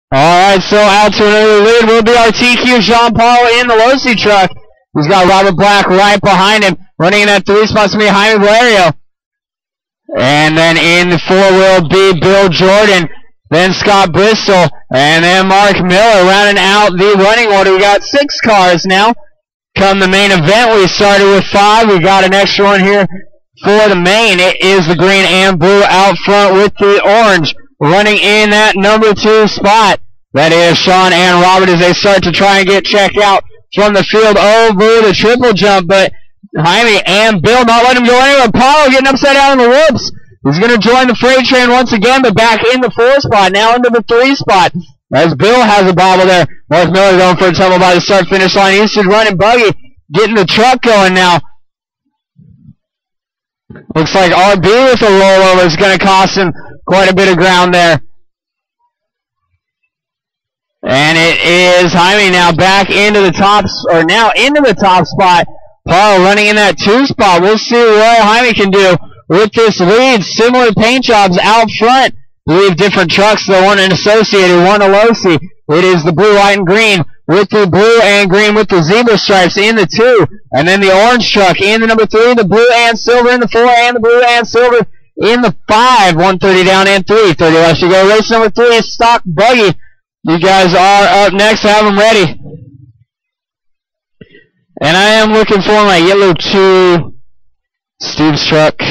All right, so out to another lead will be our TQ Sean Paul in the Losi truck. He's got Robert Black right behind him. Running in that 3 spot's going to be Jaime Valerio. And then in the 4 will be Bill Jordan. Then Scott Bristol. And then Mark Miller rounding out the running order. We got 6 cars now. Come the main event, we started with 5. We got an extra one here for the main. It is the green and blue out front with the orange. Running in that number 2 spot. That is Sean and Robert as they start to try and get checked out from the field over the triple jump. But Jaime and Bill not letting him go anywhere. Apollo getting upside down in the whoops. He's going to join the freight train once again, but back in the 4 spot, now into the 3 spot. As Bill has a bobble there. Mark Miller going for a tumble by the start-finish line. Easton running buggy, getting the truck going now. Looks like RB with a rollover is going to cost him quite a bit of ground there. And it is Jaime now back into the top, or now into the top spot. Paul running in that 2 spot. We'll see what Jaime can do with this lead. Similar paint jobs out front. I believe different trucks, though, one an Associated, one a Losi. It is the blue, white, and green with the blue and green with the zebra stripes in the 2. And then the orange truck in the number 3, the blue and silver in the 4, and the blue and silver in the 5. 130 down and 3. 30 left to go. Race number 3 is Stock Buggy. You guys are up next. Have them ready. And I am looking for my yellow 2 Steve's truck.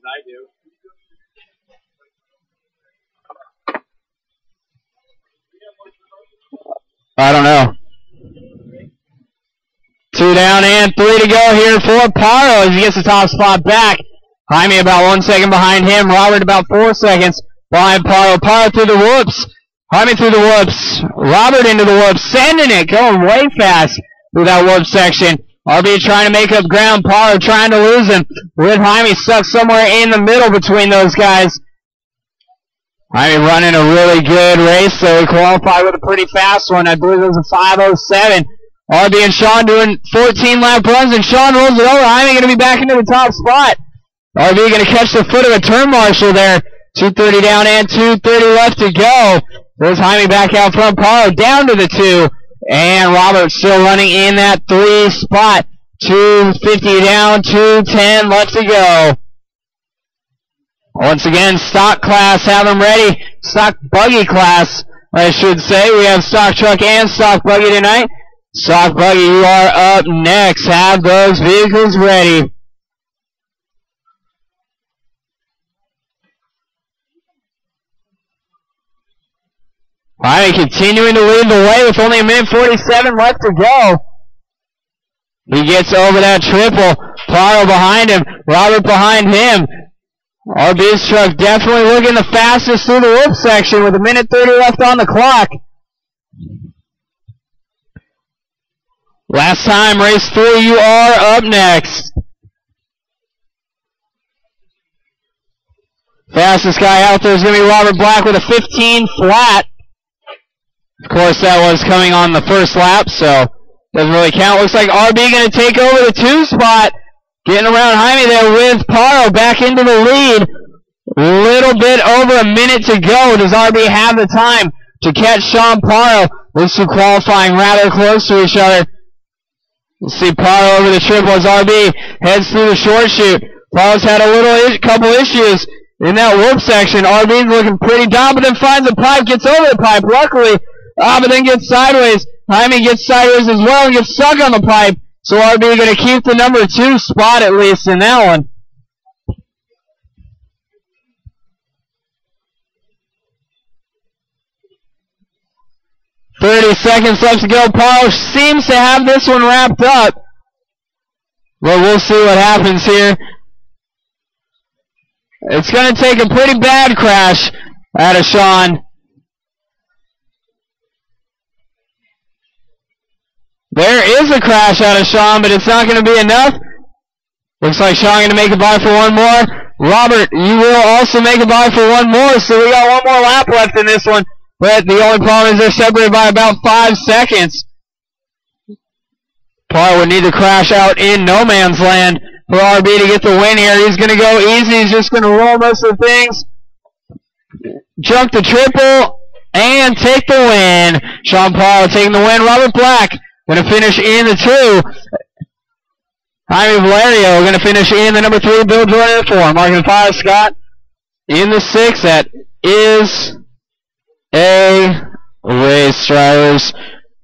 I do. I don't know. 2 down and 3 to go here for Paro as he gets the top spot back. Jaime about 1 second behind him. Robert about 4 seconds behind Paro. Paro through the whoops. Jaime through the whoops. Robert into the whoops. Sending it. Going way fast through that whoop section. RB trying to make up ground. Paro trying to lose him. With Jaime stuck somewhere in the middle between those guys. Jaime running a really good race, so he qualified with a pretty fast one. I believe it was a 5:07. RB and Sean doing 14 lap runs, and Sean rolls it over. Jaime going to be back into the top spot. RB going to catch the foot of a turn marshal there. 2:30 down and 2:30 left to go. There's Jaime back out front. Paro down to the 2. And Robert still running in that 3 spot. 250 down, 210 left to go. Once again, stock class, have them ready. Stock buggy class, I should say. We have stock truck and stock buggy tonight. Stock buggy, you are up next. Have those vehicles ready. Jaime continuing to lead the way with only 1:47 left to go. He gets over that triple. Paro behind him. Robert behind him. RB's truck definitely looking the fastest through the whoop section with 1:30 left on the clock. Last time, race 3, you are up next. Fastest guy out there is going to be Robert Black with a 15 flat. Of course, that was coming on the first lap, so doesn't really count. Looks like RB going to take over the 2 spot. Getting around Jaime there with Paro back into the lead. Little bit over a minute to go. Does RB have the time to catch Sean Paro? Those two qualifying rather close to each other. We'll see Paro over the triple as RB heads through the short chute. Paro's had a couple issues in that whoop section. RB's looking pretty down, but then finds a pipe, gets over the pipe, luckily. But then gets sideways. Jaime gets sideways as well and gets stuck on the pipe. So RB going to keep the number 2 spot at least in that one. .30 seconds left to go. Paro seems to have this one wrapped up. Well, we'll see what happens here. It's going to take a pretty bad crash out of Sean. There is a crash out of Sean, but it's not going to be enough. Looks like Sean going to make a buy for one more. Robert, you will also make a buy for one more, so we got one more lap left in this one. But the only problem is they're separated by about 5 seconds. Probably would need to crash out in no man's land for RB to get the win here. He's going to go easy. He's just going to roll most of the things. Jump the triple and take the win. Sean Paul taking the win. Robert Black going to finish in the 2. Jaime Valerio going to finish in the number 3. Bill Jordan in the 4. Marking the 5. Scott in the 6. That is a race, drivers.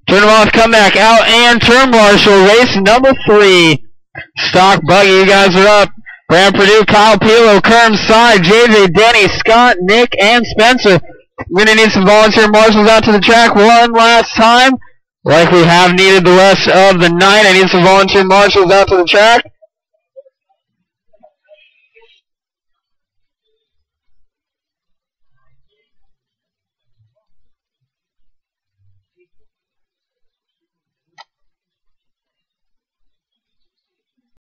Turn them off, come back out, and turn marshal, race number 3. Stock buggy, you guys are up. Brand Purdue, Kyle Pilo, Kerm, Side, JJ, Denny, Scott, Nick, and Spencer. We're going to need some volunteer marshals out to the track one last time, like we have needed the rest of the night. I need some volunteer marshals out to the track.